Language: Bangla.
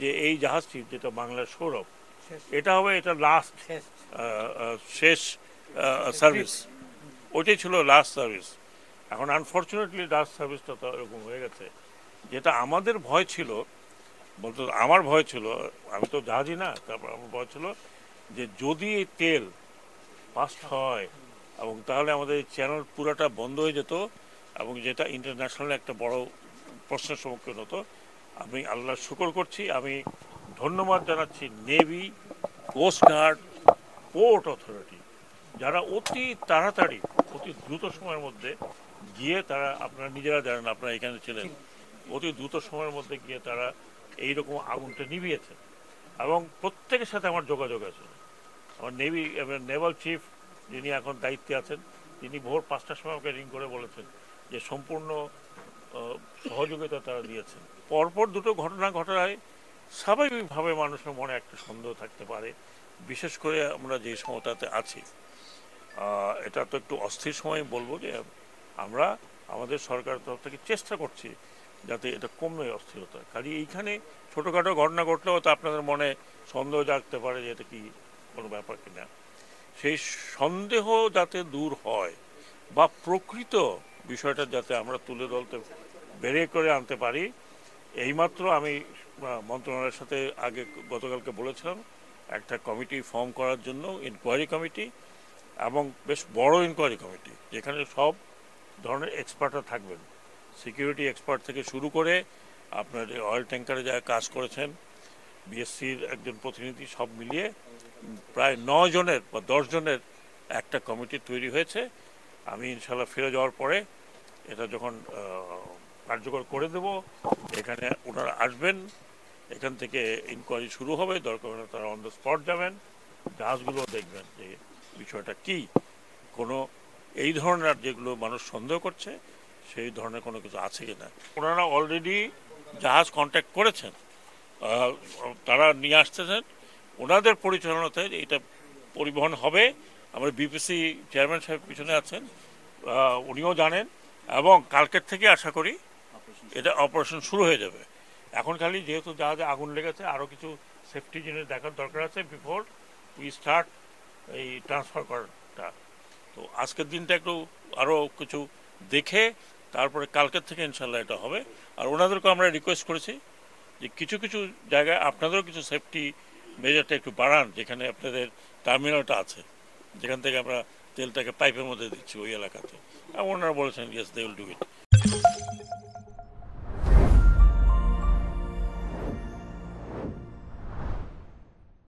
যে এই জাহাজটি যেটা বাংলার সৌরভ, এটা হবে এটা লাস্ট শেষ সার্ভিস, ওইটাই ছিল লাস্ট সার্ভিস। এখন আনফর্চুনেটলি লাস্ট সার্ভিসটা তো এরকম হয়ে গেছে। যেটা আমাদের ভয় ছিল, বলতে আমার ভয় ছিল, আমি তো জাহাজই না, তারপর আমার ভয় ছিল যে যদি এই তেল পাস্ট হয় এবং তাহলে আমাদের এই চ্যানেল পুরাটা বন্ধ হয়ে যেত এবং যেটা ইন্টারন্যাশনাল একটা বড় প্রশ্নের সম্মুখীন হতো। আমি আল্লাহর শুকর করছি, আমি ধন্যবাদ জানাচ্ছি নেভি, কোস্টগার্ড, পোর্ট অথরিটি, যারা অতি তাড়াতাড়ি অতি দ্রুত সময়ের মধ্যে গিয়ে তারা, আপনারা নিজেরা জানেন, আপনারা এখানে ছিলেন, অতি দ্রুত সময়ের মধ্যে গিয়ে তারা এইরকম আগুনটা নিভিয়েছে এবং প্রত্যেকের সাথে আমার যোগাযোগ আছে। আমার নেভাল চিফ যিনি এখন দায়িত্বে আছেন, তিনি ভোর 5টার সময় আমাকে রিং করে বলেছেন যে সম্পূর্ণ সহযোগিতা তারা দিয়েছেন। পরপর দুটো ঘটনা ঘটায় স্বাভাবিকভাবে মানুষের মনে একটা সন্দেহ থাকতে পারে, বিশেষ করে আমরা যে সময়টাতে আছি। এটা তো একটু অস্থির সময় বলবো যে আমরা আমাদের সরকারের তরফ থেকে চেষ্টা করছি যাতে এটা কমে অস্থিরতা। খালি এইখানে ছোটোখাটো ঘটনা ঘটলেও তো আপনাদের মনে সন্দেহ জাগতে পারে যে এটা কি কোনো ব্যাপার কিনা। সেই সন্দেহ যাতে দূর হয় বা প্রকৃত বিষয়টা যাতে আমরা তুলে ধরতে বের করে আনতে পারি, এইমাত্র আমি মন্ত্রণালয়ের সাথে আগে গতকালকে বলেছিলাম একটা কমিটি ফর্ম করার জন্য, ইনকোয়ারি কমিটি, এবং বেশ বড় ইনকোয়ারি কমিটি যেখানে সব ধরনের এক্সপার্টরা থাকবেন, সিকিউরিটি এক্সপার্ট থেকে শুরু করে আপনার অয়েল ট্যাঙ্কারে যারা কাজ করেছেন, বিএসসির একজন প্রতিনিধি, সব মিলিয়ে প্রায় 9 জনের বা 10 জনের একটা কমিটি তৈরি হয়েছে। আমি ইনশাল্লাহ ফিরে যাওয়ার পরে এটা যখন কার্যকর করে দেব, এখানে ওনারা আসবেন, এখান থেকে ইনকোয়ারি শুরু হবে, দরকার হলে তারা অন দ্য স্পট যাবেন, জাহাজগুলো দেখবেন যে বিষয়টা কি, কোনো এই ধরনের যেগুলো মানুষ সন্দেহ করছে সেই ধরনের কোনো কিছু আছে কি না। ওনারা অলরেডি জাহাজ কন্ট্যাক্ট করেছেন, তারা নিয়ে আসতেছেন, ওনাদের পরিচালনাতে এটা পরিবহন হবে। আমরা বিপিসি চেয়ারম্যান সাহেব পিছনে আছেন, উনিও জানেন, এবং কালকের থেকে আশা করি এটা অপারেশন শুরু হয়ে যাবে। এখন খালি যেহেতু জাহাজে আগুন লেগেছে, আরও কিছু সেফটি জিনিস দেখার দরকার আছে বিফোর উই স্টার্ট এই ট্রান্সফার করাটা। তো আজকের দিনটা একটু আরও কিছু দেখে তারপরে কালকের থেকে ইনশাল্লাহ এটা হবে। আর ওনাদেরকে আমরা রিকোয়েস্ট করেছি যে কিছু কিছু জায়গায় আপনাদেরও কিছু সেফটি মেজারটা একটু বাড়ান, যেখানে আপনাদের টার্মিনালটা আছে, যেখান থেকে আমরা তেলটাকে পাইপের মধ্যে দিচ্ছি ওই এলাকাতে। ওনারা বলেছেন yes they will do it.